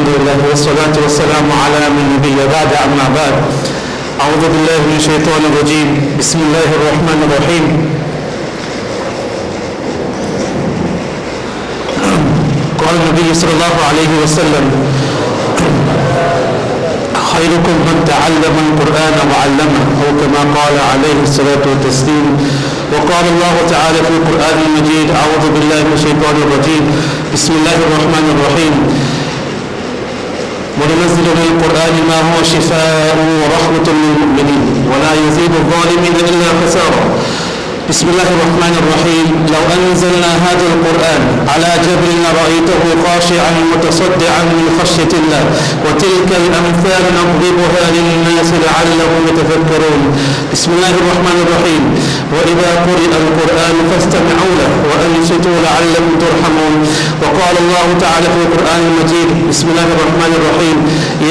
الحمد لله والصلاة والسلام على من نبي بعد أما بعد أعوذ بالله من الشيطان الرجيم بسم الله الرحمن الرحيم قال النبي صلى الله عليه وسلم خيركم من تعلم القرآن وعلمه أو كما قال عليه الصلاة والتسليم وقال الله تعالى في القرآن المجيد أعوذ بالله من الشيطان الرجيم بسم الله الرحمن الرحيم وننزل من القرآن ما هو شفاء ورحمة للمؤمنين ولا يزيد الظالمين إلا خسارا بسم الله الرحمن الرحيم لو أنزلنا هذا القرآن على جبل لرأيته خاشعا متصدعا من خشية الله وتلك الأمثال نضربها للناس لعلهم يتفكرون بسم الله الرحمن الرحيم وإذا قرئ القرآن فاستمعوا له وأنصتوا لعلكم ترحمون وقال الله تعالى في القرآن المجيد بسم الله الرحمن الرحيم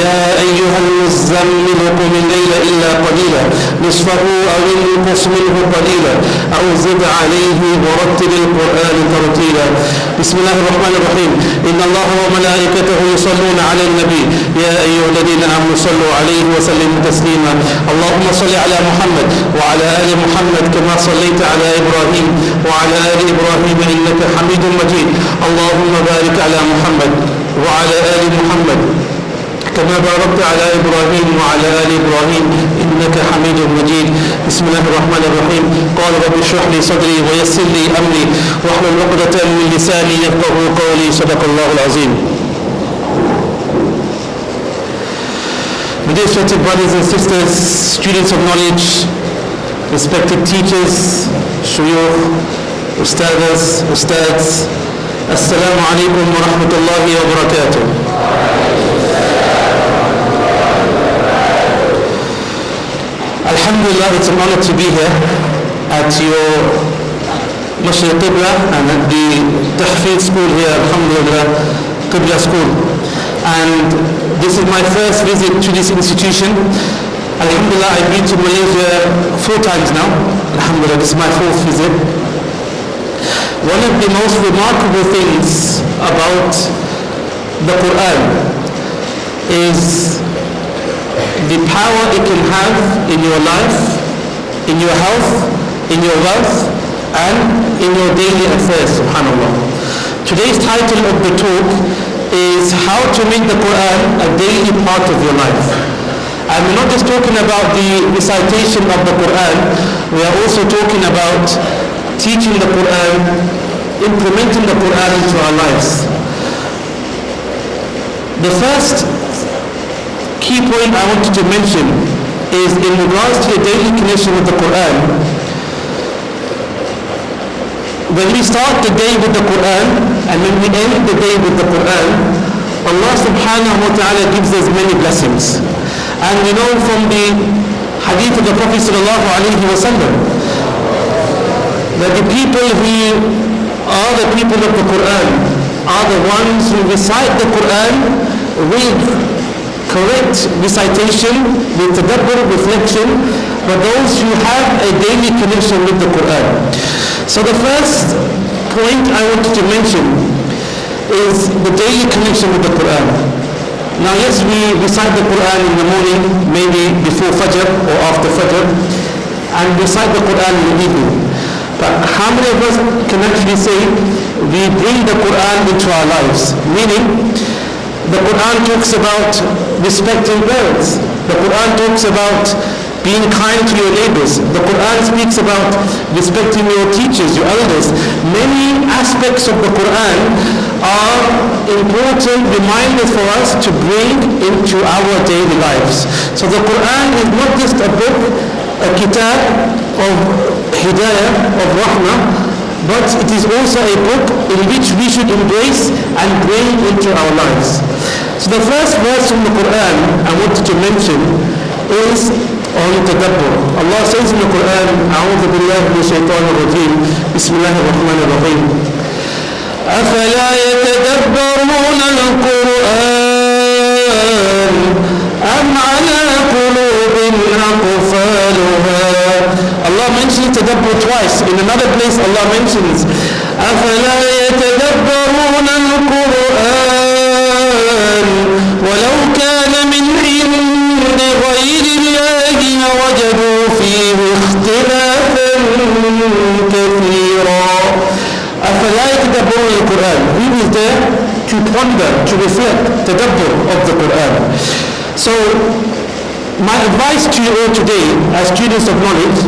يا أيها المزمل قم الليل إلا قليلا نصفه أو انقص منه قليلا أو زد عليه ورتل القرآن ترتيلا بسم الله الرحمن الرحيم إن الله وملائكته يصلون على النبي يا أيها الذين آمنوا صلوا عليه وسلموا تسليما اللهم صل على محمد وعلى آل محمد كما صليت على إبراهيم وعلى آل إبراهيم إنك حميد مجيد اللهم بارك على محمد وعلى آل محمد كما باركت على إبراهيم وعلى آل إبراهيم إنك حميد مجيد بسم الله الرحمن الرحيم قال رب اشرح لي صدري ويسر لي أمري واحلل عقدة من لساني يفقهوا قولي صدق الله العظيم. My dear respected brothers and sisters, students of knowledge, respected teachers, shuyukh, ustads, assalamu alaikum wa rahmatullahi wa barakatuh. Alhamdulillah, it's an honor to be here at your Masjid Al-Kiblah and at the Tahfidh school here, Alhamdulillah, Qibla school. And this is my first visit to this institution. Alhamdulillah, I've been to Malaysia 4 times now. Alhamdulillah, this is my 4th visit. One of the most remarkable things about the Quran is the power it can have in your life, in your health, in your wealth, and in your daily affairs, subhanAllah. Today's title of the talk is how to make the Quran a daily part of your life. And we're not just talking about the recitation of the Quran, we are also talking about teaching the Quran, implementing the Quran into our lives. The first key point I wanted to mention is in regards to the daily connection with the Quran. When we start the day with the Quran and when we end the day with the Quran, Allah subhanahu wa ta'ala gives us many blessings. And we know from the hadith of the Prophet sallallahu alayhi wa sallam that the people who are the people of the Quran are the ones who recite the Quran with correct recitation, with tadabbur, reflection, but those who have a daily connection with the Quran. So the first point I wanted to mention is the daily connection with the Quran. Now yes, we recite the Quran in the morning, maybe before Fajr or after Fajr, and recite the Quran in the evening. But how many of us can actually say we bring the Quran into our lives? Meaning, the Quran talks about respecting parents. The Quran talks about being kind to your neighbors. The Quran speaks about respecting your teachers, your elders. Many aspects of the Quran are important reminders for us to bring into our daily lives. So the Quran is not just a book, a kitab of hidayah, of rahmah, but it is also a book in which we should embrace and bring into our lives. So the first verse from the Quran I wanted to mention is on tadabbur. Allah says in the Quran, أعوذ بالله من الشيطان الرجيم بسم الله الرحمن الرحيم أفلا يتدبرون القرآن أم على قلوب أقفالها. Allah mentions tadabbur twice. In another place Allah mentions أفلا يتدبرون القرآن ولو كان من عند غير الله لوجدوا فيه اختلافا كثيرا. أفلا يتدبرون القرآن? He was there to ponder, to reflect, tadabbur of the Quran. So my advice to you all today as students of knowledge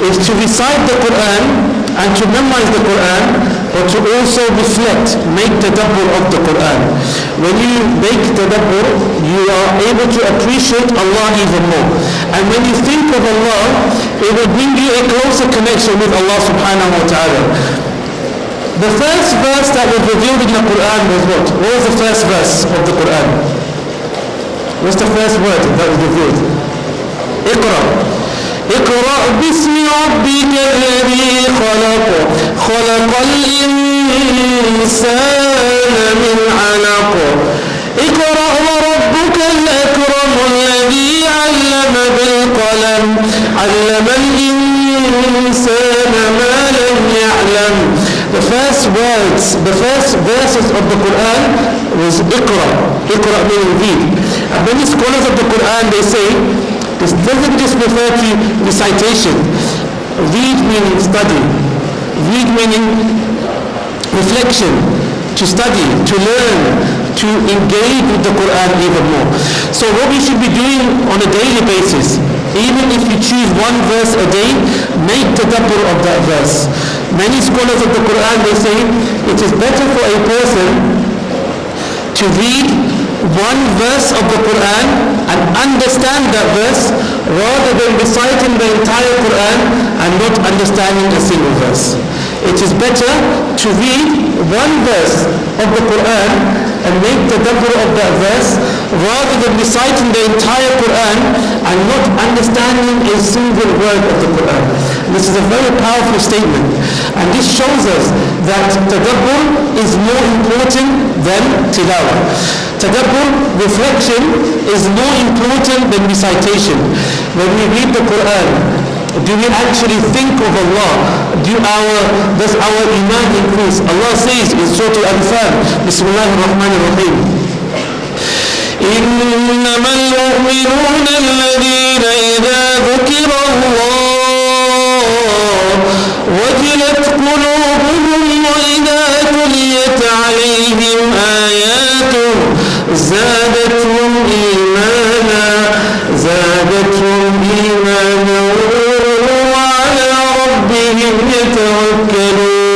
is to recite the Quran and to memorize the Quran, but to also reflect, make tadabbur of the Quran. When you make tadabbur, you are able to appreciate Allah even more. And when you think of Allah, it will bring you a closer connection with Allah subhanahu wa ta'ala. The first verse that was revealed in the Quran was what? What was the first verse of the Quran? What's the first word that was revealed? Iqra. اقرأ باسم ربك الذي خلق خلق الإنسان من علق اقرأ وربك الأكرم الذي علم بالقلم علم الإنسان ما لم يعلم. The first words, the first verses of the Quran was Iqra. Iqra meaning read. And many scholars of the Quran, they say, this doesn't just refer to recitation. Read meaning study. Read meaning reflection. To study, to learn, to engage with the Quran even more. So what we should be doing on a daily basis, even if you choose one verse a day, make tadabbur of that verse. Many scholars of the Quran, they say, it is better for a person to read one verse of the Quran and understand that verse rather than reciting the entire Quran and not understanding a single verse. It is better to read one verse of the Quran and make the tadabbur of that verse rather than reciting the entire Quran and not understanding a single word of the Quran. This is a very powerful statement, and this shows us that tadabbur is more important than tilawah. Tadabbur, reflection, is more important than recitation. When we read the Quran, do we actually think of Allah? Does our iman increase? Allah says in Surah Al-Anfal, Bismillah ar-Rahman ar-Rahim, إنما المؤمنون الذين إذا ذكر الله وجلت قلوبهم وإذا تليت عليهم آياته زادتهم إيمانا وعلى ربهم يتوكلون.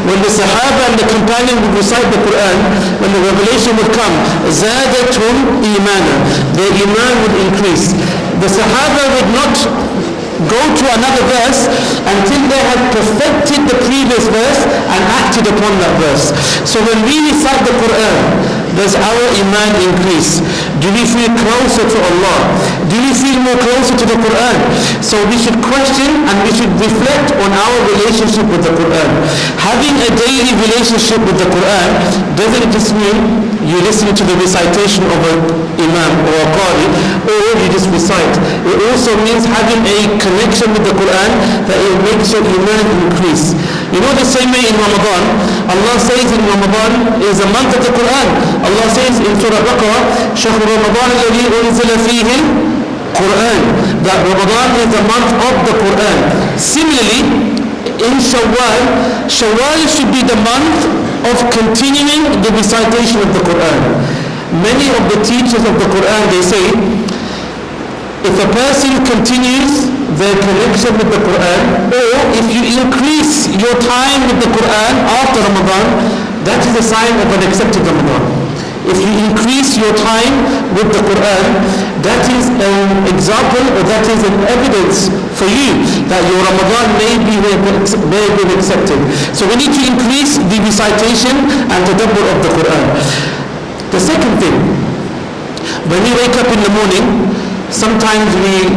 When the Sahaba and the companion would recite the Quran, when the revelation would come, زادتهم إيمانا, their iman would increase. The Sahaba would not go to another verse until they had perfected the previous verse and acted upon that verse. So when we recite the Quran, does our iman increase? Do we feel closer to Allah? Do we feel more closer to the Quran? So we should question and we should reflect on our relationship with the Quran. Having a daily relationship with the Quran doesn't just mean you listen to the recitation of an imam or a qari, or you just recite. It also means having a connection with the Quran that it makes your iman increase. You know, the same way in Ramadan, Allah says in Ramadan is a month of the Quran. Allah says in Surah Baqarah, شهر رمضان الذي أنزل فيه القرآن, that Ramadan is the month of the Quran. Similarly, in Shawwal should be the month of continuing the recitation of the Quran. Many of the teachers of the Quran, they say, if a person continues their connection with the Quran, or if you increase your time with the Quran after Ramadan, that is a sign of an accepted Ramadan. If you increase your time with the Quran, that is an example, or that is an evidence for you that your Ramadan may have been accepted. So we need to increase the recitation and tadabbur of the Quran. The second thing, when we wake up in the morning, sometimes we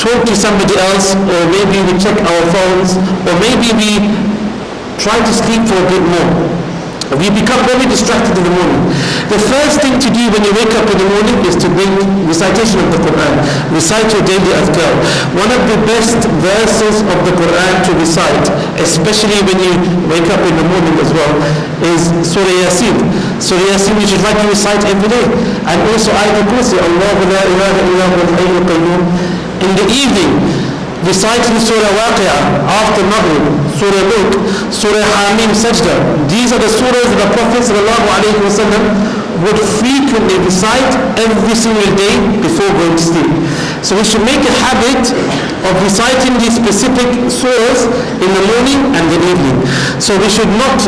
talk to somebody else, or maybe we check our phones, or maybe we try to sleep for a bit more. We become very distracted in the morning. The first thing to do when you wake up in the morning is to bring recitation of the Quran. Recite your daily adhkar. One of the best verses of the Quran to recite, especially when you wake up in the morning as well, is Surah Yasin. Surah Yasin you should like to recite every day. And also Ayatul Kursi, Allahu la ilaha illa huwal hayyul qayyum. In the evening, reciting Surah Waqi'ah after Maghrib, Surah Mulk, Surah Hamim Sajda. These are the surahs that the Prophet ﷺ would frequently recite every single day before going to sleep. So we should make a habit of reciting these specific surahs in the morning and the evening. So we should not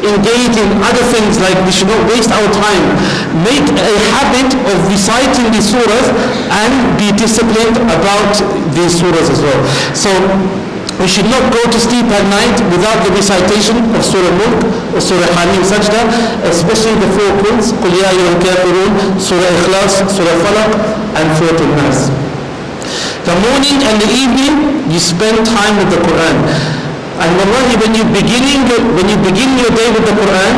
engage in other things, like we should not waste our time. Make a habit of reciting these surahs and be disciplined about these surahs as well. So we should not go to sleep at night without the recitation of Surah Mulk or Surah Hamim Sajda, especially the four quls, Qul Ya Ayyuhal Kafirun, Surah Ikhlas, Surah Falaq, and Surah Al-Nas. The morning and the evening, you spend time with the Quran. And wallahi, when you begin your day with the Quran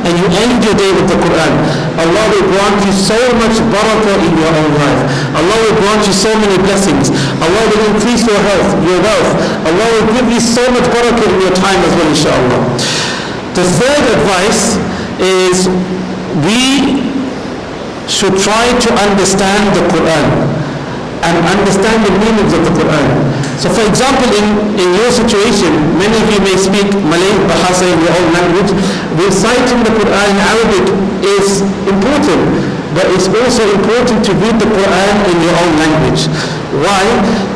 and you end your day with the Quran, Allah will grant you so much barakah in your own life. Allah will grant you so many blessings. Allah will increase your health, your wealth. Allah will give you so much barakah in your time as well, inshallah. The third advice is we should try to understand the Quran and understand the meanings of the Quran. So for example, in your situation, many of you may speak Malay, Bahasa in your own language. Reciting the Quran in Arabic is important, but it's also important to read the Quran in your own language. Why?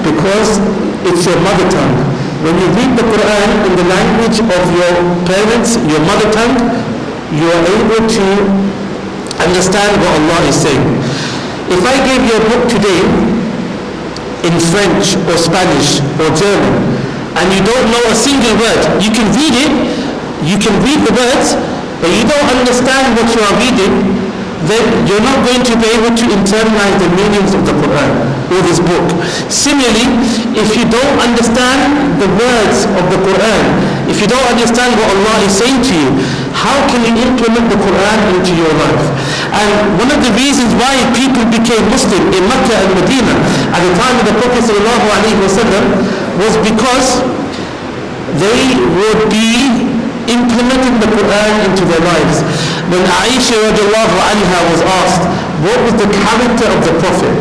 Because it's your mother tongue. When you read the Quran in the language of your parents, your mother tongue, you are able to understand what Allah is saying. If I gave you a book today in French or Spanish or German, and you don't know a single word, you can read it, you can read the words, but you don't understand what you are reading, then you're not going to be able to internalize the meanings of the Quran or this book. Similarly, if you don't understand the words of the Quran, if you don't understand what Allah is saying to you, how can you implement the Quran into your life? And one of the reasons why people became Muslim in Mecca and Medina at the time of the Prophet ﷺ was because they would be implementing the Quran into their lives. When Aisha radiallahu anha was asked, what was the character of the Prophet?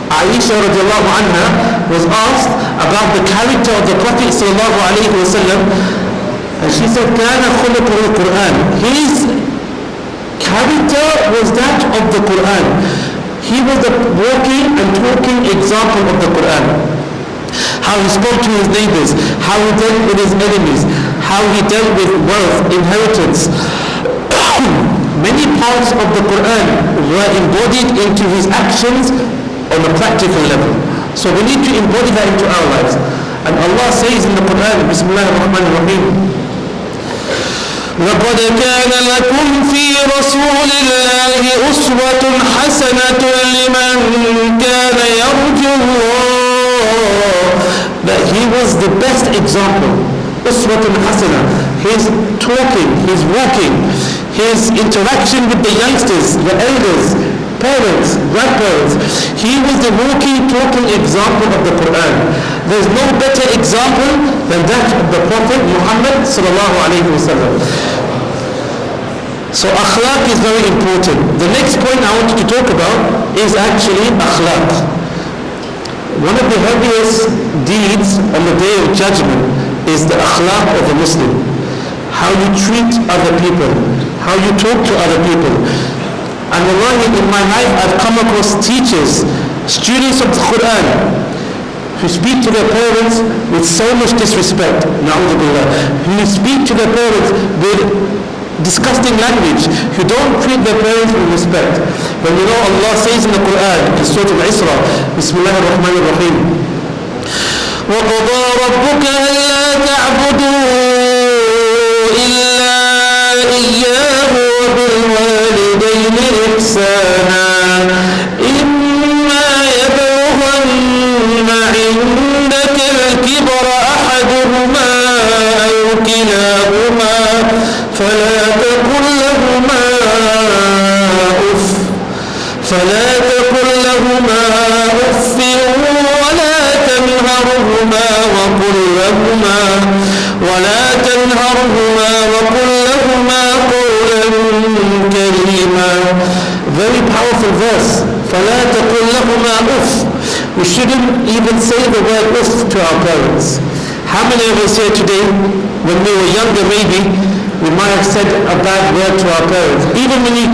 Aisha radiallahu anha was asked about the character of the Prophet sallallahu alayhi wa sallam, and she said, كَانَ خُلُقُهُ الْقُرْآنِ. His character was that of the Quran. He was the walking and talking example of the Quran. How he spoke to his neighbors, how he dealt with his enemies, how he dealt with wealth, inheritance. Many parts of the Quran were embodied into his actions on a practical level. So we need to embody that into our lives. And Allah says in the Quran, Bismillah ar-Rahman ar-Rahim, لقد كان لكم في رسول الله أسوة حسنة لمن كان يرجو الله. That he was the best example. أسوة حسنة. His talking, his walking, his interaction with the youngsters, the elders, parents, grandparents. He was the walking, talking example of the Quran. There's no better example than that of the Prophet Muhammad sallallahu alayhi wa sallam. So akhlaq is very important. The next point I want to talk about is actually akhlaq. One of the heaviest deeds on the day of judgment is the akhlaq of a Muslim. How you treat other people, how you talk to other people. And wallahi, in my life I've come across teachers, students of the Quran, who speak to their parents with so much disrespect, na'udhu billah, who speak to their parents with disgusting language, who don't treat their parents with respect. When you know Allah says in the Quran, in Surah Al-Isra, Bismillah ar-Rahman ar-Rahim, وَقَضَى رَبُّكَ أَلَّا تَعْبُدُوا إِلَّا إِيَّاهُ وَبِالْوَالِدَيْنِ إِحْسَانًا إِمَّا يَبْلُغَنَّ عِندَكَ الْكِبَرَ أَحَدُهُمَا أَوْ كِلَاهُمَا فَلَا تَقُل لَّهُمَا تحضرهما وقل لهما ولا تنهرهما وقل لهما قولا كريما. Very powerful verse. فلا تقل لهما أف. We shouldn't even say the word uff to our parents. How many of us here today, when we were younger maybe, we might have said a bad word to our parents? Even when you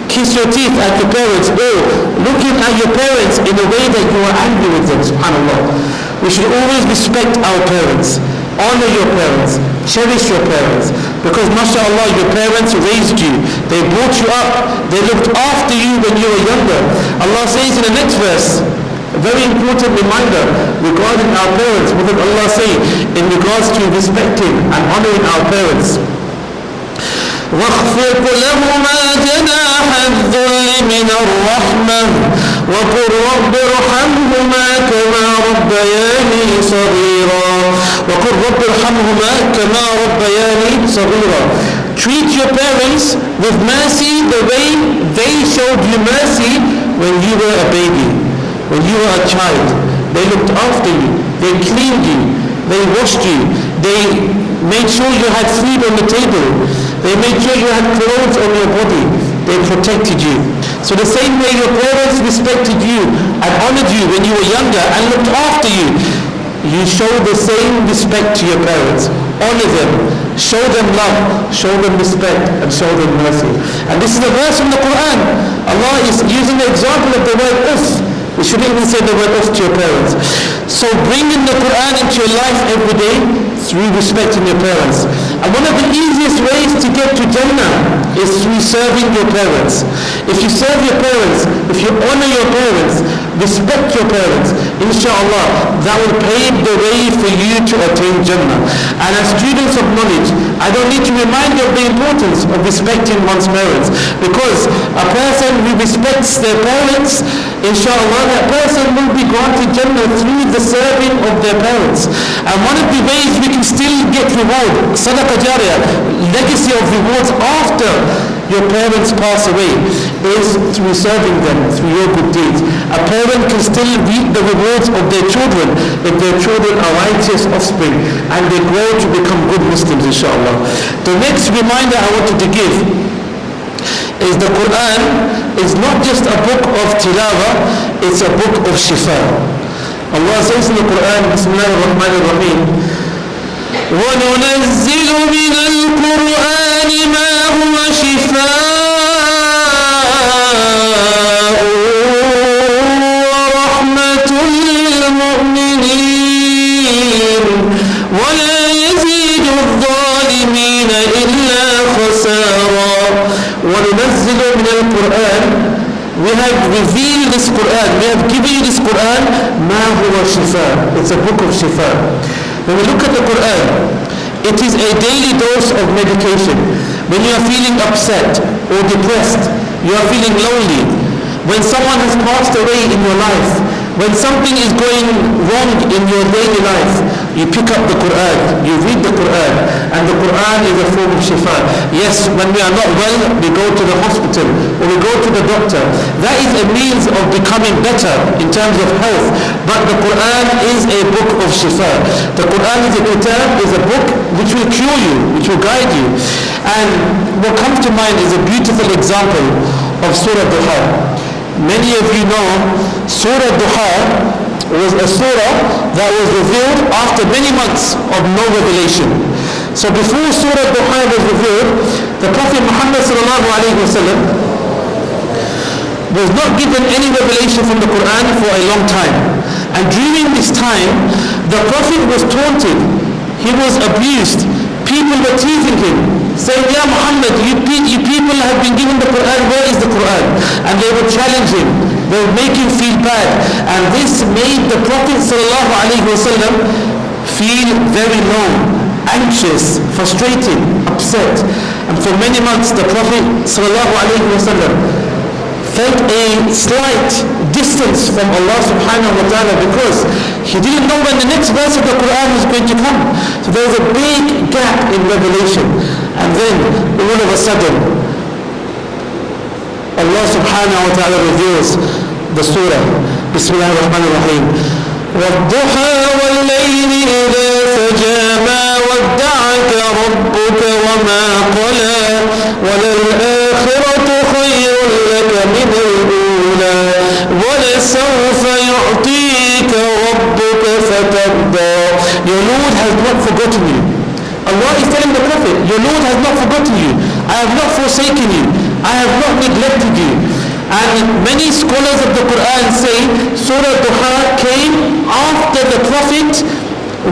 kiss your teeth at your parents, or looking at your parents in a way that you are angry with them, subhanAllah. We should always respect our parents, honor your parents, cherish your parents, because mashallah your parents raised you, they brought you up, they looked after you when you were younger. Allah says in the next verse, a very important reminder regarding our parents. What did Allah say in regards to respecting and honoring our parents? واخفض لهما جناح الذل من الرحمة وقل رب ارحمهما كما ربياني صغيرا وقل رب ارحمهما كما ربياني صغيرا. Treat your parents with mercy the way they showed you mercy when you were a baby, when you were a child. They looked after you, they cleaned you, they washed you, they made sure you had food on the table, they made sure you had clothes on your body, they protected you. So the same way your parents respected you and honored you when you were younger and looked after you, you show the same respect to your parents. Honor them, show them love, show them respect, and show them mercy. And this is a verse from the Quran. Allah is using the example of the word uff. We shouldn't even say the word uff to your parents. So bring in the Quran into your life every day through respecting your parents. And one of the easiest ways to get to Jannah is through serving your parents. If you serve your parents, if you honor your parents, respect your parents, inshallah, that will pave the way for you to attain Jannah. And as students of knowledge, I don't need to remind you of the importance of respecting one's parents, because a person who respects their parents, inshallah, that person will be granted Jannah through the serving of their parents. And one of the ways we can still get reward, sadaqah jariyah, legacy of rewards after your parents pass away, is through serving them, through your good deeds. A parent can still reap the rewards of their children if their children are righteous offspring and they grow to become good Muslims, inshallah. The next reminder I wanted to give is the Quran is not just a book of tilawah, it's a book of shifa. Allah says in the Quran, Bismillah ar-Rahman ar-Rahim, وَنُنَزِّلُ مِنَ الْقُرْآنِ مَا هُوَ شِفَاءٌ وَرَحْمَةٌ لِلْمُؤْمِنِينَ وَلَا يَزِيدُ الظَّالِمِينَ إِلَّا خَسَارًا. وَنُنَزِّلُ مِنَ الْقُرْآنِ, we have revealed this Quran, we have given you this Quran, مَا هُوَ شِفَاءٌ, it's a book of shifa. When we look at the Quran, it is a daily dose of medication. When you are feeling upset or depressed, you are feeling lonely, when someone has passed away in your life, when something is going wrong in your daily life, you pick up the Quran, you read the Quran, and the Quran is a form of shifa. Yes, when we are not well, we go to the hospital or we go to the doctor. That is a means of becoming better in terms of health. But the Quran is a book of shifa. The Quran is a kitab, is a book which will cure you, which will guide you. And what comes to mind is a beautiful example of Surah Duha. Many of you know Surah Duha was a surah that was revealed after many months of no revelation. So before Surah Duha was revealed, the Prophet Muhammad sallallahu alaihi wasallam was not given any revelation from the Quran for a long time. And during this time, the Prophet was taunted, he was abused, people were teasing him, saying, Ya Muhammad, you people have been given the Quran, where is the Quran? And they would challenge him, they would make him feel bad. And this made the Prophet ﷺ feel very low, anxious, frustrated, upset. And for many months the Prophet ﷺ felt a slight distance from Allah subhanahu wa ta'ala, because he didn't know when the next verse of the Quran was going to come. So there was a big gap in revelation. And then all of a sudden Allah subhanahu wa ta'ala reveals the surah, Bismillah ar-Rahman ar-Rahim, وَالضُّحَى وَاللَّيْلِ إِذَا سَجَى مَا وَدَّعَكَ رَبُّكَ وَمَا قَلَى وَلَلْآخِرَةُ خَيْرٌ لَكَ مِنَ الْأُولَى وَلَسَوْفَ يُعْطِيكَ رَبُّكَ فَتَرْضَى. Your Lord has not forgotten you. Allah is telling the Prophet, your Lord has not forgotten you. I have not forsaken you. I have not neglected you. And many scholars of the Quran say Surah Duha came after the Prophet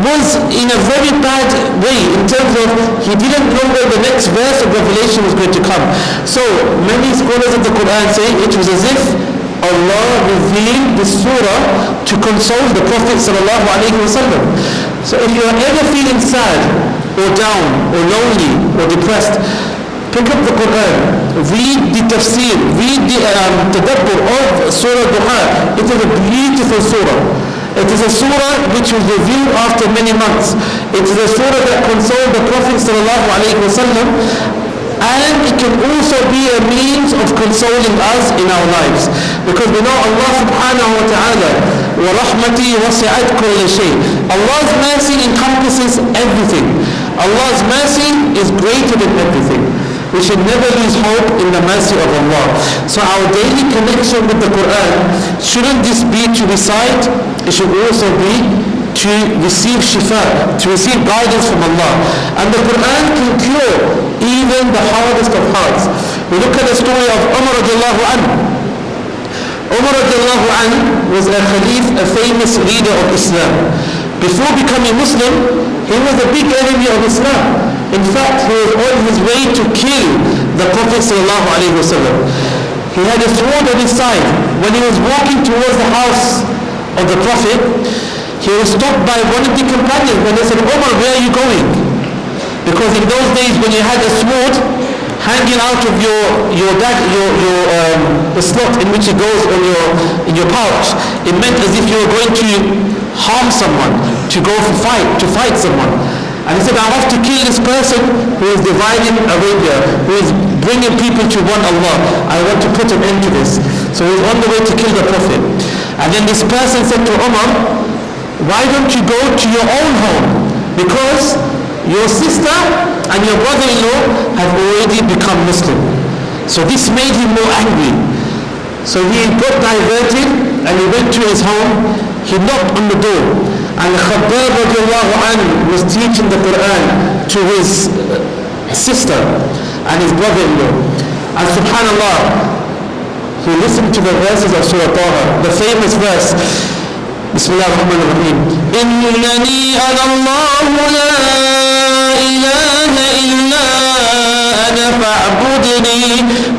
was in a very bad way in terms of he didn't know where the next verse of Revelation was going to come. So many scholars of the Quran say it was as if Allah revealed the surah to console the Prophet sallallahu alaihi wasallam. So if you are ever feeling sad or down or lonely or depressed, pick up the Quran, read the tafsir, read the tadabbur of Surah Duha. It is a beautiful surah. It is a surah which was revealed after many months. It is a surah that consoled the Prophet sallallahu alaihi wasallam, and it can also be a means of consoling us in our lives. Because we know Allah subhanahu wa ta'ala, وَرَحْمَتِي وَسِعَتْ كُلَّ شَيْءٍ. Allah's mercy encompasses everything. Allah's mercy is greater than everything. We should never lose hope in the mercy of Allah. So our daily connection with the Quran shouldn't just be to recite, it should also be to receive shifa, to receive guidance from Allah. And the Quran can cure even the hardest of hearts. We look at the story of Umar radiallahu anhu. Umar radiallahu anhu was a Khalif, a famous leader of Islam. Before becoming Muslim, he was a big enemy of Islam. In fact, he was on his way to kill the Prophet sallallahu alaihi wasallam. He had a sword on his side. When he was walking towards the house of the Prophet, he was stopped by one of the companions. When they said, Umar, where are you going? Because in those days when you had a sword hanging out of the slot in which it goes in your pouch, it meant as if you were going to harm someone, to go to fight someone. And he said, I have to kill this person who is dividing Arabia, who is bringing people to one Allah. I want to put an end to this. So he was on the way to kill the Prophet. And then this person said to Umar, why don't you go to your own home? Because your sister and your brother-in-law have already become Muslim. So this made him more angry. So he got diverted and he went to his home. He knocked on the door. And Huffadh radiallahu anhu was teaching the Quran to his sister and his brother-in-law. And subhanallah, he listened to the verses of Surah Taha, the famous verse, Bismillah ar-Rahman ar-Rahim. إِنَّنِي أَنَا اللَّهُ لَا إِلَهَ إِلَّا أَنَا فَاعْبُدْنِي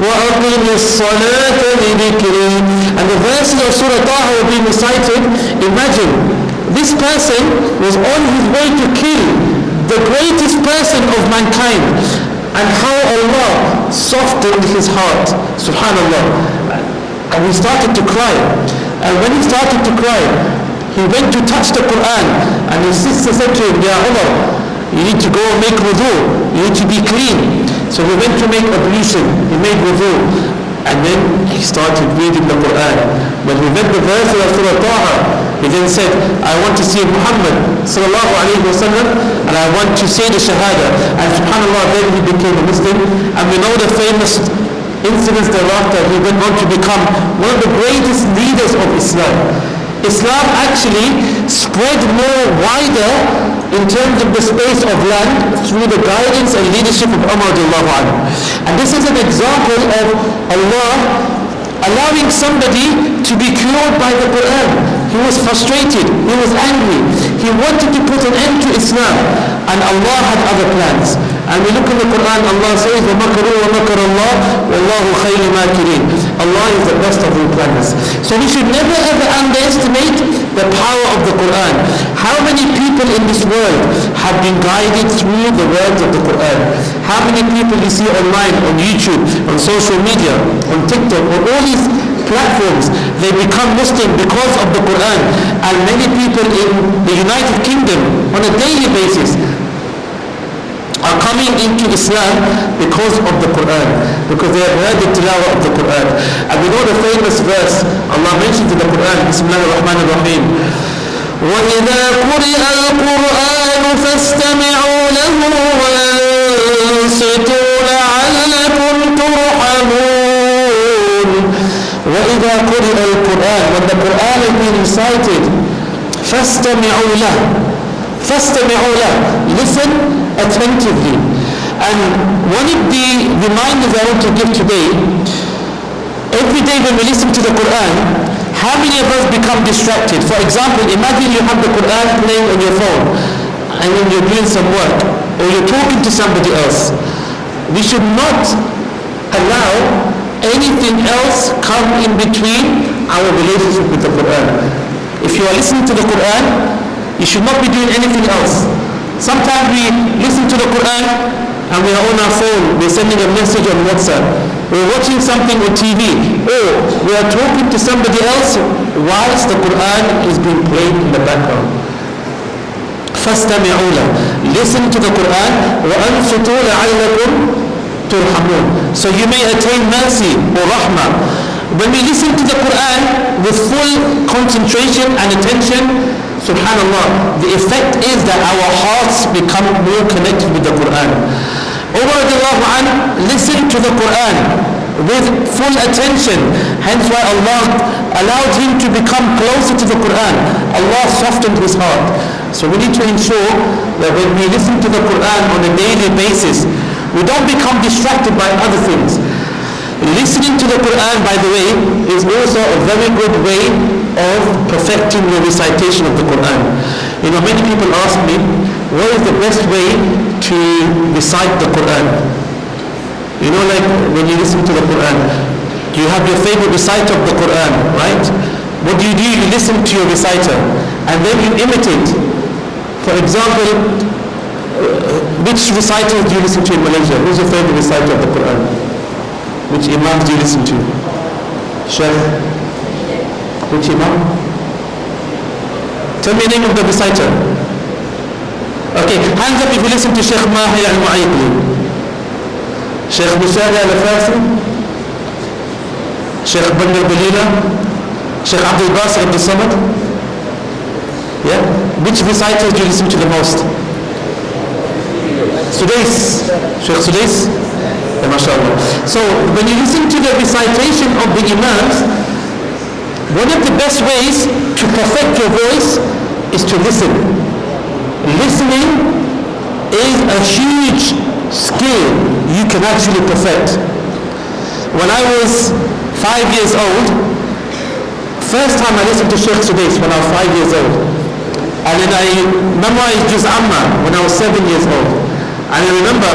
وَأَقِمِ الصَّلَاةَ لِذِكْرِي. And the verses of Surah Taha were being recited. Imagine, this person was on his way to kill the greatest person of mankind, and how Allah softened his heart, subhanallah. And he started to cry. And when he started to cry, he went to touch the Quran, and his sister said to him, Ya Umar, you need to go and make wudu, you need to be clean. So he went to make ablution, he made wudu, and then he started reading the Quran. When he read the verses of Surah Taha, he then said, I want to see Muhammad sallallahu alayhi wa sallam, and I want to say the Shahada. And subhanallah, then he became a Muslim. And we know the famous incidents thereafter. He went on to become one of the greatest leaders of Islam. Islam actually spread more wider in terms of the space of land through the guidance and leadership of Umar radiallahu anhu. And this is an example of Allah allowing somebody to be cured by the Quran. He was frustrated, he was angry, he wanted to put an end to Islam, and Allah had other plans. And we look in the Quran, Allah says, وَمَكَرُوا وَمَكَرَ اللَّهُ وَاللَّهُ خَيْرُ مَاكِرِينَ. Allah is the best of all planners. So we should never ever underestimate the power of the Quran. How many people in this world have been guided through the words of the Quran? How many people you see online, on YouTube, on social media, on TikTok, on all these platforms, they become Muslim because of the Quran. And many people in the United Kingdom on a daily basis are coming into Islam because of the Quran, because they have heard the tilawah of the Quran. And we know the famous verse Allah mentions in the Quran, Bismillah ar-Rahman ar-Rahim, وَإِذَا قُرِئَ الْقُرْآنُ فَاسْتَمِعُوا لَهُ وَأَنصِتُوا لَعَلَّكُمْ تُرْحَمُونَ. وَإِذَا قُرِئَ الْقُرْآنُ, when the Quran is being recited, فَاسْتَمِعُوا لَهُ, فَاسْتَمِعُوا لَهُ, listen attentively. And one of the reminders I want to give today, every day when we listen to the Quran, how many of us become distracted? For example, imagine you have the Quran playing on your phone and when you're doing some work or you're talking to somebody else. We should not allow anything else come in between our relationship with the Quran. If you are listening to the Quran, you should not be doing anything else. Sometimes we listen to the Quran and we are on our phone, we're sending a message on WhatsApp, we're watching something on TV, or we are talking to somebody else whilst the Quran is being played in the background. فَاسْتَمِعُوا لَهُ, listen to the Quran, وَأَنصِتُوا لَعَلَّكُمْ تُرْحَمُونَ, so you may attain mercy or rahmah. When we listen to the Quran with full concentration and attention, subhanallah, the effect is that our hearts become more connected with the Quran. Umar radiallahu anh listened to the Quran with full attention, hence why Allah allowed him to become closer to the Quran. Allah softened his heart. So we need to ensure that when we listen to the Quran on a daily basis, we don't become distracted by other things. Listening to the Quran, by the way, is also a very good way of perfecting your recitation of the Quran. You know, many people ask me, what is the best way to recite the Quran? You know, like when you listen to the Quran, you have your favorite reciter of the Quran, right? What do? You listen to your reciter and then you imitate. For example, which reciters do you listen to in Malaysia? Who's your favorite reciter of the Quran? Which Imam do you listen to? Sheikh? Which Imam? Tell me the name of the reciter. Okay, hands up if you listen to Sheikh Mahi al-Mu'ayqli. Sheikh Musari al-Farsi. Sheikh Bandar Balila. Sheikh Abdul Basir Abdul Samad. Yeah? Which reciters do you listen to the most? Sudais. Sheikh Sudais? MashaAllah. So when you listen to the recitation of the Imams, one of the best ways to perfect your voice is to listen. Listening is a huge skill you can actually perfect. When I was 5 years old, first time I listened to Sheikh Sudais when I was 5 years old, and then I memorized Juz Amma when I was 7 years old. And I remember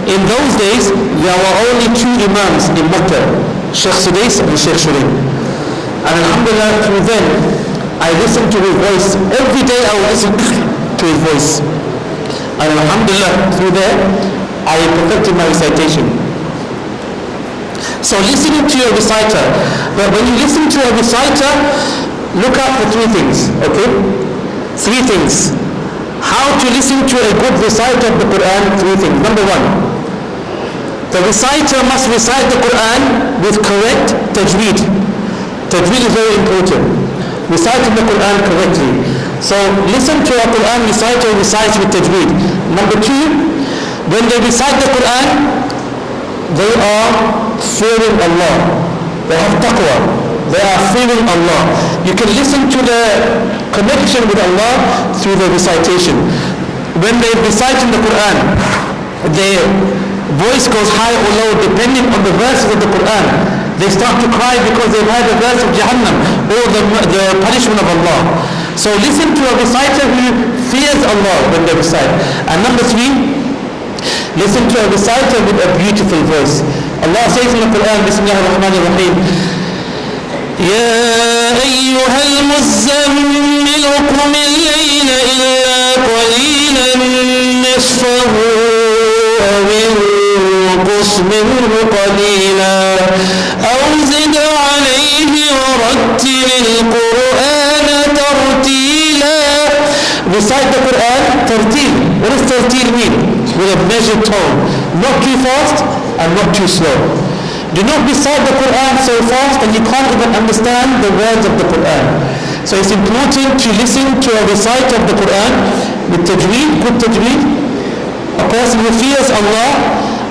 in those days there were only 2 Imams in Makkah, Sheikh Sudais and Sheikh Shurin. And alhamdulillah, through then I listened to his voice. Every day I would listen to his voice. And alhamdulillah, through there I perfected my recitation. So listening to your reciter. But when you listen to a reciter, look out for 3 things, okay? 3 things. How to listen to a good reciter of the Quran? 3 things. Number 1, the reciter must recite the Quran with correct tajweed. Tajweed is very important. Reciting the Quran correctly. So listen to a Quran reciter who recites with tajweed. Number 2, when they recite the Quran, they are fearing Allah. They have taqwa. They are fearing Allah. You can listen to the connection with Allah through the recitation. When they recite in the Quran, their voice goes high or low depending on the verses of the Quran. They start to cry because they've heard the verse of Jahannam or the punishment of Allah. So listen to a reciter who fears Allah when they recite. And number 3, listen to a reciter with a beautiful voice. Allah says in the Quran, Bismillah ar-Rahman ar-Rahim, يا أيها المزمل قم الليل إلا قليلا نصفه أو انقص منه قليلا أو زد عليه ورتل القرآن ترتيلا. Recite the Quran tartil. What does tartil mean? With a measured tone, not too fast and not too slow. Do not recite the Quran so fast that you can't even understand the words of the Quran. So it's important to listen to a recite of the Quran with tajweed, good tajweed, a person who fears Allah,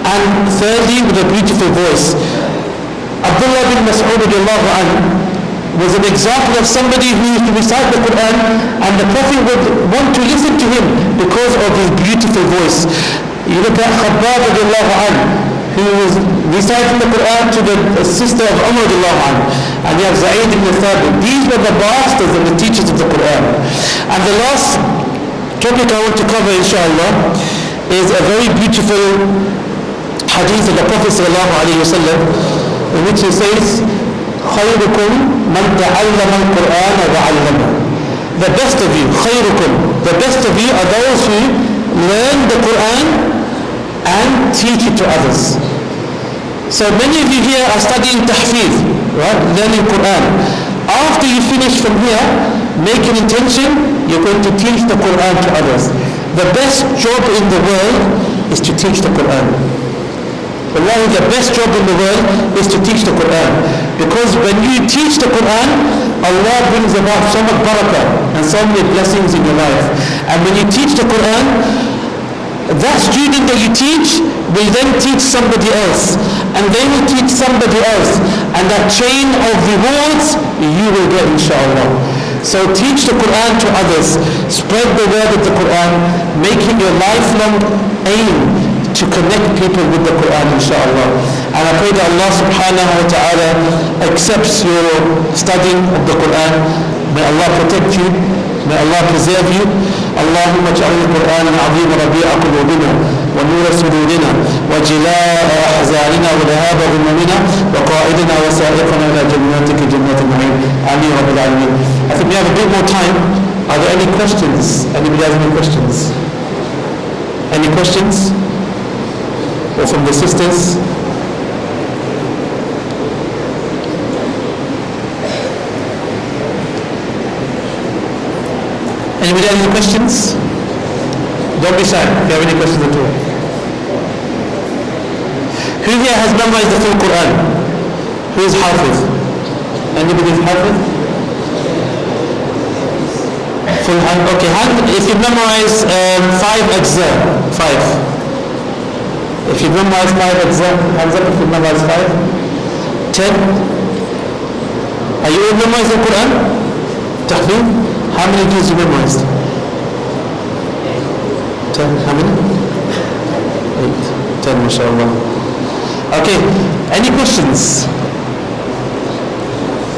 and thirdly with a beautiful voice. Abdullah bin Mas'ud radiallahu anhu was an example of somebody who used to recite the Quran, and the Prophet would want to listen to him because of his beautiful voice. You look at Huffadh radiallahu anhu, who was reciting the Quran to the sister of Umar radiallahu anhu, and you have Zayd ibn Thabit. These were the masters and the teachers of the Quran. And the last topic I want to cover, inshallah, is a very beautiful hadith of the Prophet sallallahu alayhi wa sallam, in which he says, خيركم من تعلم القرآن وعلمه. The best of you, خيركم, the best of you are those who learn the Quran and teach it to others. So many of you here are studying tahfidh, right? Learning Quran. After you finish from here, make an intention, you're going to teach the Quran to others. The best job in the world is to teach the Quran. Wallahi, the best job in the world is to teach the Quran. Because when you teach the Quran, Allah brings about so much barakah and so many blessings in your life. And when you teach the Quran, that student that you teach will then teach somebody else, and they will teach somebody else, and that chain of rewards you will get, inshallah. So teach the Quran to others, spread the word of the Quran, make it your lifelong aim to connect people with the Quran, inshallah. And I pray that Allah subhanahu wa ta'ala accepts your studying of the Quran. May Allah protect you, may Allah preserve you. اللهم اجعل القرآن العظيم ربيع قلوبنا ونور صدورنا وجلاء أحزاننا وذهاب همومنا وقائدنا وسائقنا إلى جناتك جنات النعيم آمين رب العالمين. I think we have a bit more time. Are there any questions? Anybody has any questions? Any questions? Or from the sisters? Anybody have any questions? Don't be shy if you have any questions at all. Who here has memorized the full Quran? Who is Hafiz? Anybody is Hafiz? Full hand? Okay, hand if you memorize 5 ajza. 5. If you memorize 5 ajza, hands up if you memorize 5. 10. Are you all memorized the Quran? Tahfidh? How many juz you memorized? 10. How many? 8. 10, mashallah. Okay. Any questions?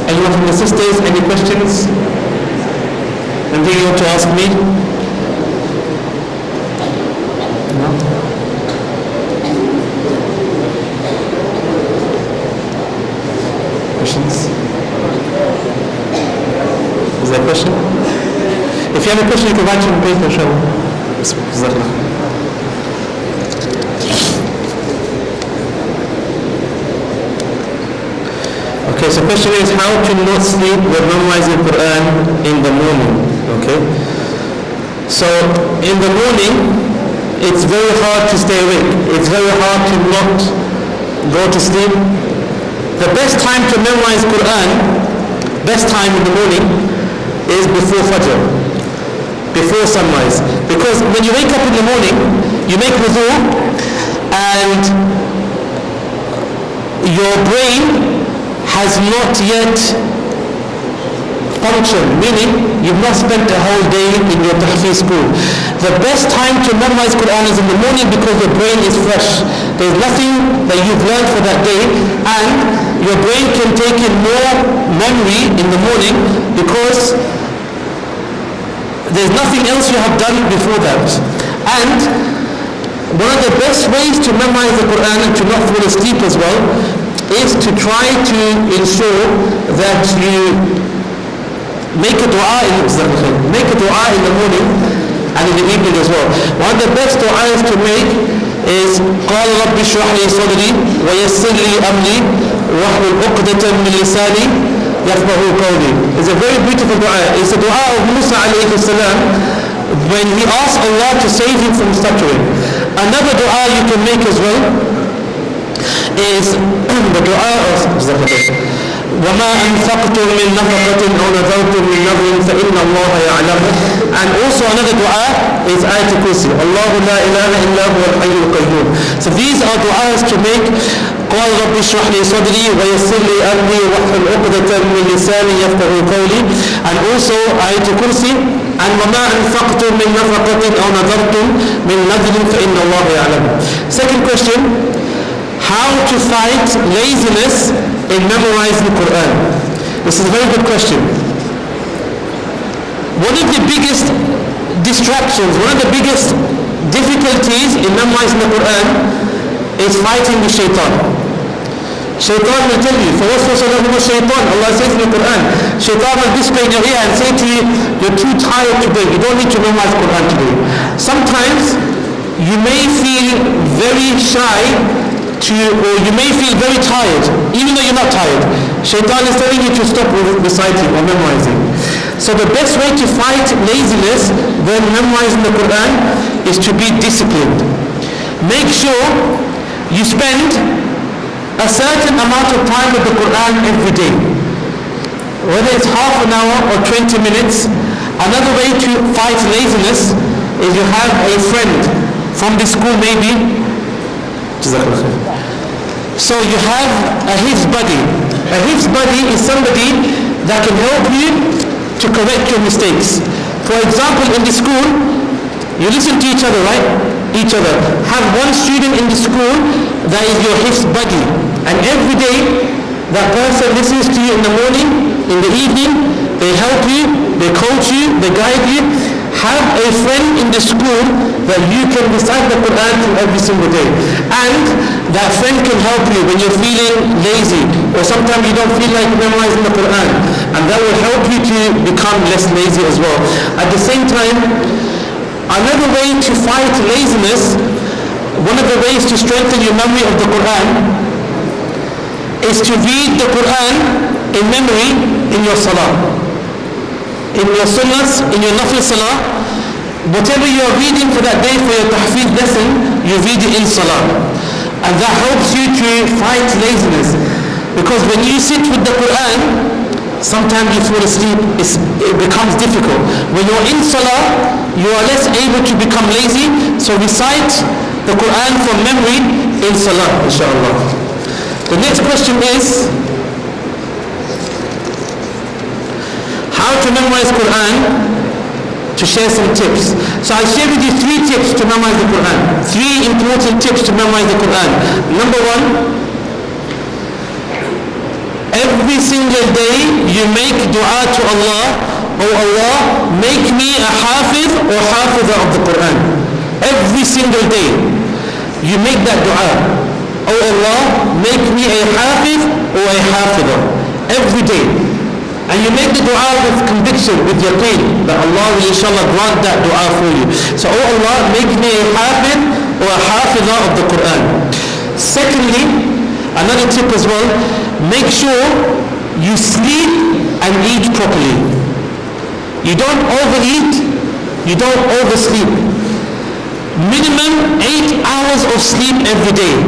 Anyone from the sisters? Any questions? Anything you want to ask me? No? Questions? Is there a question? If you have a question, you can write it on paper, inshallah. Okay, so the question is how to not sleep when memorizing Quran in the morning. Okay? So in the morning, it's very hard to stay awake. It's very hard to not go to sleep. The best time to memorize Quran, best time in the morning, is before Fajr, before sunrise. Because when you wake up in the morning, you make wudu, and your brain has not yet functioned, meaning you've not spent a whole day in your tahfidh school. The best time to memorize Quran is in the morning because your brain is fresh. There's nothing that you've learned for that day, and your brain can take in more memory in the morning because there's nothing else you have done before that. And one of the best ways to memorize the Quran and to not fall asleep as well is to try to ensure that you make a dua in the morning and in the evening as well. One of the best du'as to make is قال رب اشرح لي صدري ويسر لي أمري واحلل عقدة من لساني يفقهوا قولي. It's a very beautiful dua. It's a dua of Musa alayhi salam when he asked Allah to save him from stuttering. Another dua you can make as well is the dua of وَمَا أَنفَقْتُم مِّن نَفَقَةٍ أَوْ نَذَرْتُم مِّن نَذْرٍ فَإِنَّ اللَّهَ يَعْلَمُهُ. And also another dua is Ayatul Kursi. Allahu la ilaha illa huwa al-hayyul qayyum. So these are du'as to make. قال رب اشرح لي صدري ويسر لي أمري واحلل عقدة من لساني يفقهوا قولي. And also Ayatul Kursi. And وَمَا أَنفَقْتُم مِّن نَفَقَةٍ أَوْ نَذَرْتُم مِّن نَذْرٍ فَإِنَّ اللَّهَ يَعْلَمُهُ. Second question, how to fight laziness in memorizing the Quran? This is a very good question. One of the biggest distractions, one of the biggest difficulties in memorizing the Quran is fighting with shaitan. Shaitan will tell you, فَوَسْوَسَ لَهُمُ الشَّيْطَانُ, Allah says in the Quran, shaitan will whisper in your ear and say to you, you're too tired today, you don't need to memorize the Quran today. Sometimes you may feel very shy or you may feel very tired, even though you're not tired. Shaitan is telling you to stop reciting or memorizing. So the best way to fight laziness when memorizing the Quran is to be disciplined. Make sure you spend a certain amount of time with the Quran every day. Whether it's half an hour or 20 minutes. Another way to fight laziness is you have a friend from the school maybe. So you have a hifz buddy. A hifz buddy is somebody that can help you to correct your mistakes. For example, in the school, you listen to each other, right? Each other. Have one student in the school that is your hifz buddy. And every day, that person listens to you in the morning, in the evening, they help you, they coach you, they guide you. Have a friend in the school that you can recite the Quran to every single day. And that friend can help you when you're feeling lazy or sometimes you don't feel like memorizing the Quran. And that will help you to become less lazy as well. At the same time, another way to fight laziness, one of the ways to strengthen your memory of the Quran is to read the Quran in memory in your salah. In your sunnahs, in your nafil salah, whatever you are reading for that day for your tahfidh lesson, you read it in salah. And that helps you to fight laziness. Because when you sit with the Quran, sometimes you fall asleep, it becomes difficult. When you're in salah, you are less able to become lazy, so recite the Quran from memory in salah, inshallah. The next question is, how to memorize Quran, to share some tips. So I'll share with you 3 tips to memorize the Quran. 3 important tips to memorize the Quran. Number 1, every single day you make dua to Allah, oh Allah, make me a hafiz or hafiza of the Quran. Every single day you make that dua. Oh Allah, make me a hafiz or a hafiza. Every day. And you make the dua with conviction, with yaqeen, that Allah will inshallah grant that dua for you. So, oh Allah, make me a hafiz or a hafiza of the Quran. Secondly, another tip as well, make sure you sleep and eat properly. You don't overeat, you don't oversleep. Minimum 8 hours of sleep every day.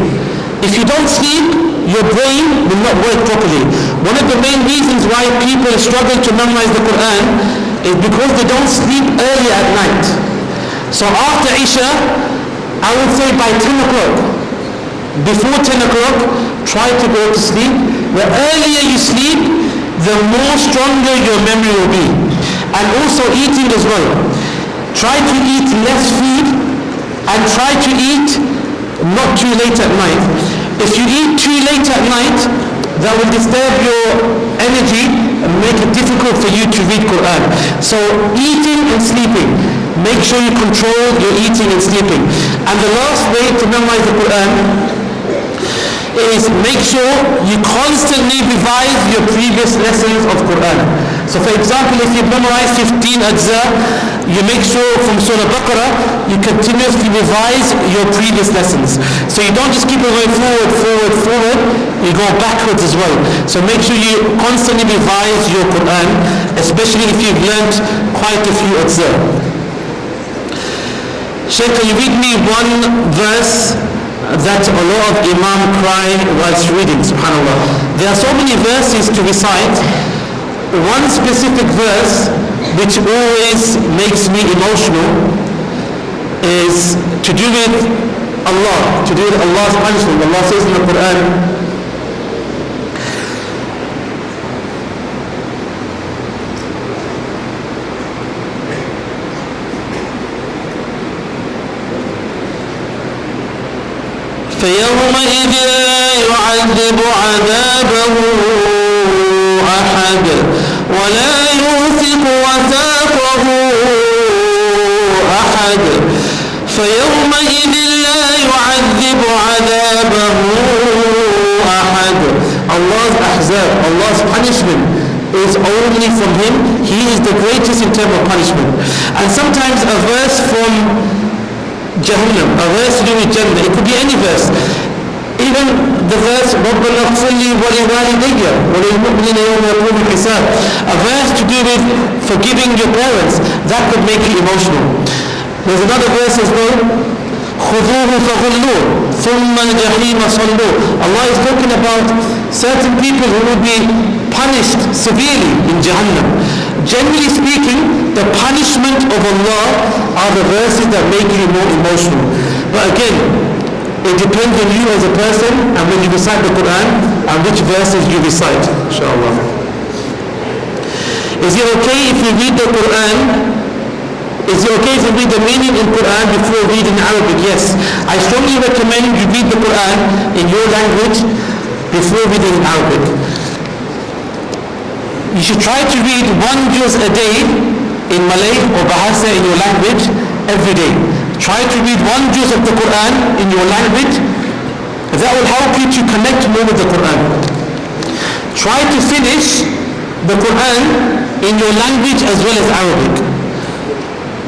If you don't sleep, your brain will not work properly. One of the main reasons why people struggle to memorize the Quran is because they don't sleep early at night. So after Isha, I would say by 10 o'clock, before 10 o'clock, try to go to sleep. The earlier you sleep, the more stronger your memory will be. And also eating as well. Try to eat less food and try to eat not too late at night. If you eat too late at night, that will disturb your energy and make it difficult for you to read Quran. So eating and sleeping, make sure you control your eating and sleeping. And the last way to memorize the Quran is make sure you constantly revise your previous lessons of Quran. So for example, if you memorize 15 ajza, you make sure from Surah Baqarah, you continuously revise your previous lessons. So you don't just keep going forward, you go backwards as well. So make sure you constantly revise your Quran, especially if you've learnt quite a few ajza. Sheikh, can you read me one verse that a lot of Imam cry whilst reading, subhanAllah. There are so many verses to recite. One specific verse which always makes me emotional is to do with Allah, to do with Allah's punishment. Allah says in the Quran, فيومئذ لا يعذب عذابه أحد ولا يوثق وثاقه أحد فيومئذ لا يعذب عذابه أحد. Allah's ahzab, Allah's punishment is only from Him. He is the greatest in terms of punishment. And sometimes a verse from Jahannam, a verse to do with Jannah, it could be any verse. Even the verse رَبَّنَا اغْفِرْ لِي وَلِوَالِدَيَّ وَلِلْمُؤْمِنِينَ يَوْمَ يَقُومُ الْحِسَابِ, a verse to do with forgiving your parents, that could make you emotional. There's another verse as well, خُذُوهُ فَغُلُّوهُ ثُمَّ الْجَحِيمَ صَلُّوهُ. Allah is talking about certain people who will be punished severely in Jahannam. Generally speaking, the punishment of Allah are the verses that make you more emotional. But again, it depends on you as a person and when you recite the Quran and which verses you recite, inshallah. Is it okay if you read the Quran? Is it okay if you read the meaning in Quran before reading Arabic? Yes. I strongly recommend you read the Quran in your language before reading Arabic. You should try to read one juz a day in Malay or Bahasa in your language every day. Try to read one juz of the Quran in your language. That will help you to connect more with the Quran. Try to finish the Quran in your language as well as Arabic.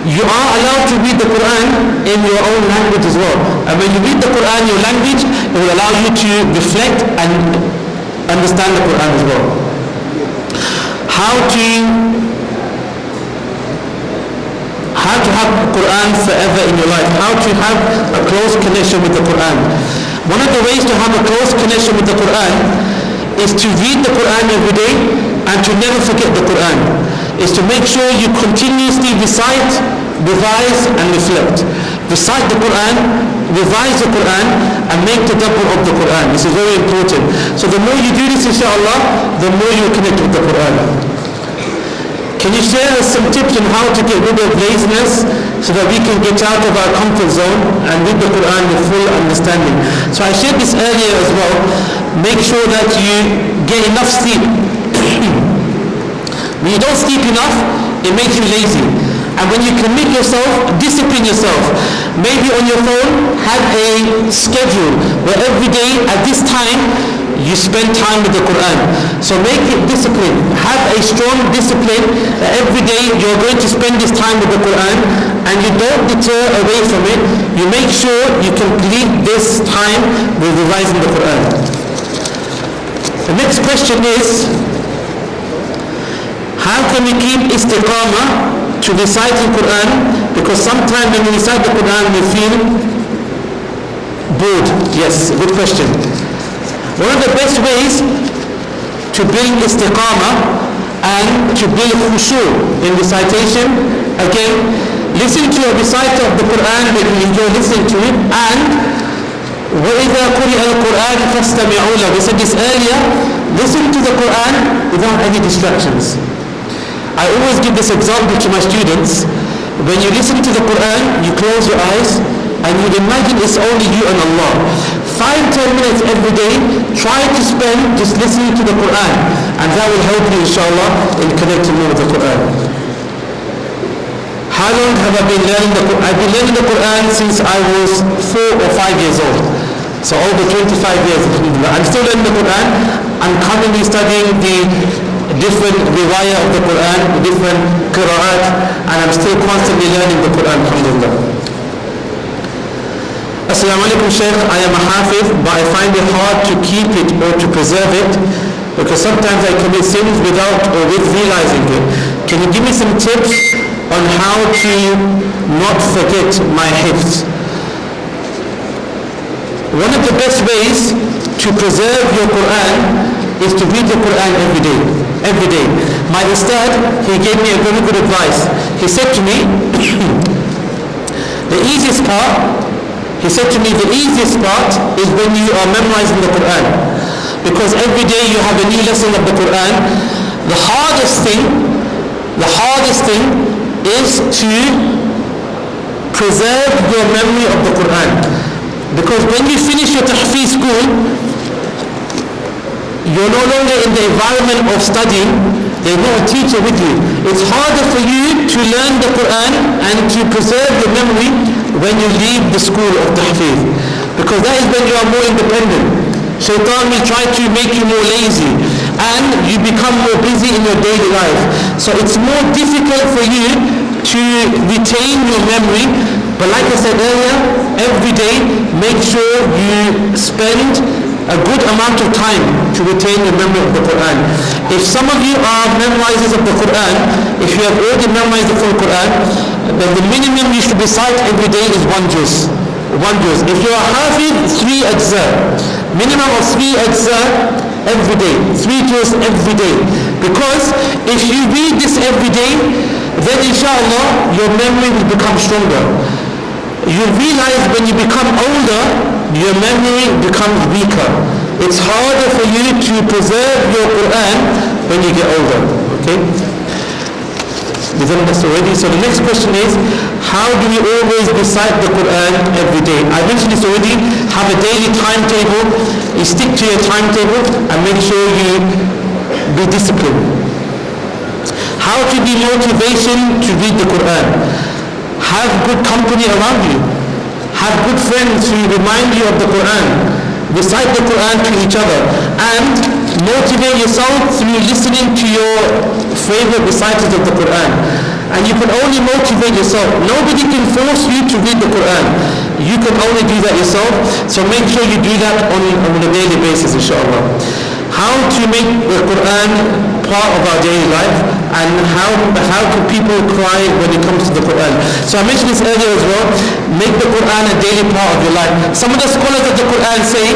You are allowed to read the Quran in your own language as well. And when you read the Quran in your language, it will allow you to reflect and understand the Quran as well. How to have Quran forever in your life. How to have a close connection with the Quran. One of the ways to have a close connection with the Quran is to read the Quran every day and to never forget the Quran. Is to make sure you continuously recite, revise and reflect. Recite the Quran, revise the Quran and make tadabbur of the Quran. This is very important. So the more you do this, inshallah, the more you connect with the Quran. Can you share us some tips on how to get rid of laziness so that we can get out of our comfort zone and read the Quran with full understanding? So I shared this earlier as well. Make sure that you get enough sleep. When you don't sleep enough, it makes you lazy. And when you commit yourself, discipline yourself. Maybe on your phone, have a schedule where every day at this time, you spend time with the Quran. So make it discipline. Have a strong discipline that every day you're going to spend this time with the Quran and you don't deter away from it. You make sure you complete this time with revising the Quran. The next question is, how can we keep istiqamah to recite the Quran? Because sometimes when we recite the Quran we feel bored. Yes, good question. One of the best ways to build istiqamah and to build khushu in recitation, again, listen to a reciter of the Quran that you enjoy listening to it, and وَإِذَا قُرِئَ الْقُرْآنِ فَاسْتَمِعُوا لَهُ. We said this earlier, listen to the Quran without any distractions. I always give this example to my students. When you listen to the Quran, you close your eyes and you imagine it's only you and Allah. 5-10 minutes every day, try to spend just listening to the Quran, and that will help you, inshallah, in connecting more with the Quran. How long have I been learning the Quran? I've been learning the Quran since I was 4 or 5 years old. So over 25 years. I'm still learning the Quran. I'm currently studying the different riwayah of the Quran, the different qira'at, and I'm still constantly learning the Quran, alhamdulillah. Assalamu alaikum, Sheikh. I am a hafiz, but I find it hard to keep it or to preserve it because sometimes I commit sins without or with realizing it. Can you give me some tips on how to not forget my hifz? One of the best ways to preserve your Quran is to read the Quran every day. Every day. My Ustad, he gave me a very good advice. He said to me, the easiest part is when you are memorizing the Quran. Because every day you have a new lesson of the Quran. The hardest thing is to preserve your memory of the Quran. Because when you finish your tahfiz school, you're no longer in the environment of studying. There's no teacher with you. It's harder for you to learn the Quran and to preserve your memory when you leave the school of tahfiz. Because that is when you are more independent. Shaitan will try to make you more lazy and you become more busy in your daily life. So it's more difficult for you to retain your memory. But like I said earlier, every day make sure you spend a good amount of time to retain the memory of the Quran. If some of you are memorizers of the Quran, if you have already memorized the full Quran, then the minimum you should recite every day is one juz. One juz. If you are Hafiz, 3 ajza. Minimum of 3 ajza every day. 3 juz every day. Because if you read this every day, then inshallah your memory will become stronger. You realize when you become older, your memory becomes weaker. It's harder for you to preserve your Quran when you get older. Okay? We've done this already. So the next question is, how do we always recite the Quran every day? I mentioned this already. Have a daily timetable. You stick to your timetable and make sure you be disciplined. How to be motivation to read the Quran? Have good company around you. Have good friends who remind you of the Quran. Recite the Quran to each other. And motivate yourself through listening to your favorite reciters of the Quran. And you can only motivate yourself. Nobody can force you to read the Quran. You can only do that yourself. So make sure you do that on a daily basis, inshallah. How to make the Quran part of our daily life, and how can people cry when it comes to the Quran. So I mentioned this earlier as well. Make the Quran a daily part of your life. Some of the scholars of the Quran say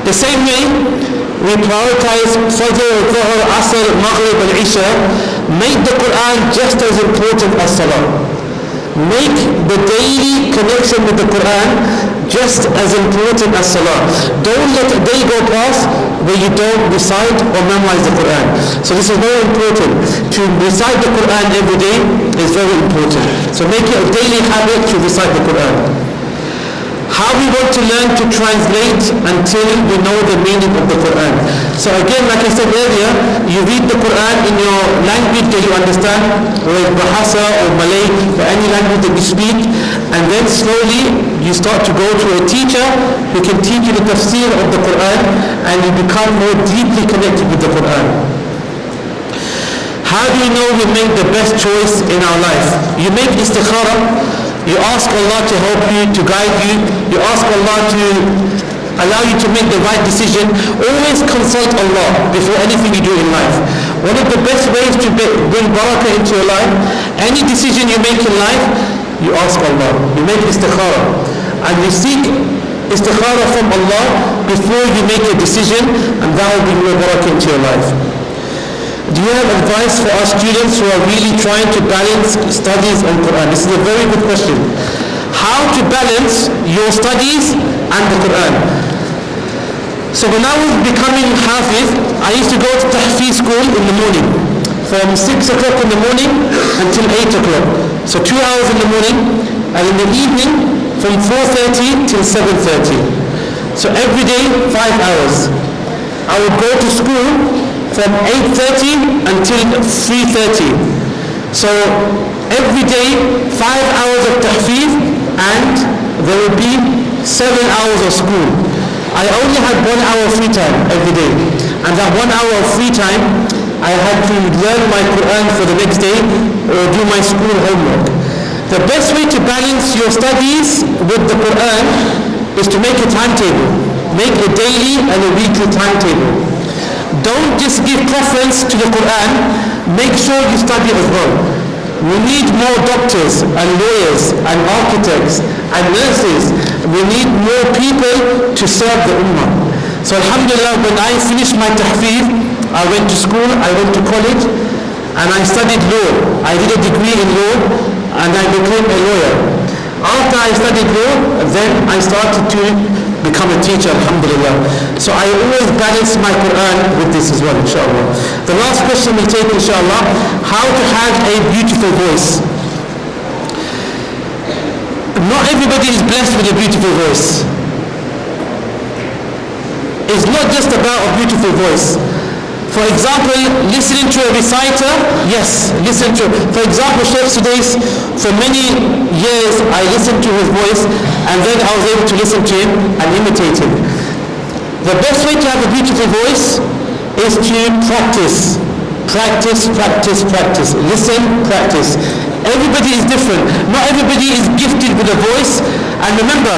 the same way we prioritize Fajr, Dhuhr, Asr, Maghrib and Isha, make the Quran just as important as Salah. Make the daily connection with the Quran just as important as Salah. Don't let a day go past where you don't recite or memorize the Quran. So this is very important. To recite the Quran every day is very important. So make it a daily habit to recite the Quran. How we want to learn to translate until we know the meaning of the Quran. So again, like I said earlier, you read the Quran in your language that you understand, whether Bahasa or Malay or any language that you speak, and then slowly you start to go to a teacher who can teach you the tafsir of the Quran, and you become more deeply connected with the Quran. How do you know we make the best choice in our life? You make istikhara. You ask Allah to help you, to guide you. You ask Allah to allow you to make the right decision. Always consult Allah before anything you do in life. One of the best ways to bring barakah into your life, any decision you make in life, you ask Allah. You make istikhara. And you seek istikhara from Allah before you make a decision, and that will bring more barakah into your life. Do you have advice for our students who are really trying to balance studies and Quran? This is a very good question. How to balance your studies and the Quran? So when I was becoming Hafiz, I used to go to tahfiz school in the morning, from 6 o'clock in the morning until 8 o'clock. So 2 hours in the morning, and in the evening from 4:30 till 7:30. So every day 5 hours. I would go to school from 8:30 until 3:30. So every day 5 hours of tahfiz, and there would be 7 hours of school. I only had 1 hour free time every day, and that 1 hour of free time I had to learn my Quran for the next day or do my school homework. The best way to balance your studies with the Quran is to make a timetable. Make a daily and a weekly timetable. Don't just give preference to the Quran, make sure you study as well. We need more doctors and lawyers and architects and nurses. We need more people to serve the ummah. So alhamdulillah, when I finished my tahfeez, I went to school, I went to college, and I studied law. I did a degree in law, and I became a lawyer. After I studied law, then I started to become a teacher, alhamdulillah. So I always balance my Quran with this as well, inshallah. The last question we take, inshallah, how to have a beautiful voice. Not everybody is blessed with a beautiful voice. It's not just about a beautiful voice. For example, listening to a reciter, yes, listen to. For example, Sheikh Sudais, for many years I listened to his voice, and then I was able to listen to him and imitate him. The best way to have a beautiful voice is to practice. Practice, practice, practice. Listen, practice. Everybody is different. Not everybody is gifted with a voice. And remember,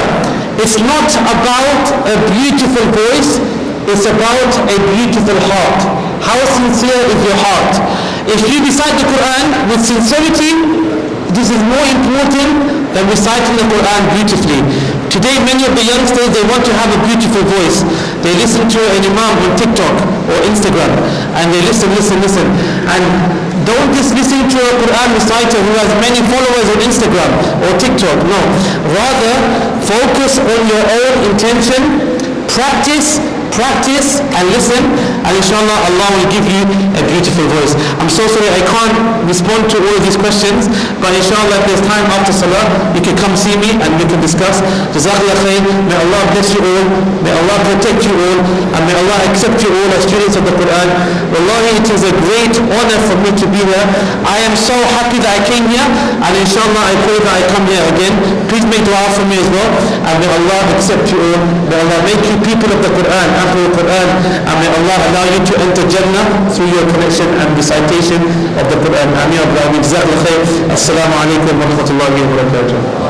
it's not about a beautiful voice, it's about a beautiful heart. How sincere is your heart? If you recite the Quran with sincerity, this is more important than reciting the Quran beautifully. Today, many of the youngsters, they want to have a beautiful voice. They listen to an Imam on TikTok or Instagram, and they listen. And don't just listen to a Quran reciter who has many followers on Instagram or TikTok. No. Rather, focus on your own intention, practice, and listen, and inshallah Allah will give you a beautiful voice. I'm so sorry I can't respond to all of these questions, but inshallah if there's time after salah, you can come see me and we can discuss. Jazakallah khair. May Allah bless you all, may Allah protect you all, and may Allah accept you all as students of the Quran. Wallahi, it is a great honor for me to be here. I am so happy that I came here, and inshallah I pray that I come here again. Please make dua for me as well, and may Allah accept you all. May Allah make you people of the Quran, after the Quran, and may Allah allow you to enter Jannah through your connection and recitation of the Quran. Ameen. Jazakallah khair. Assalamu alaikum wa rahmatullahi wa barakatuh.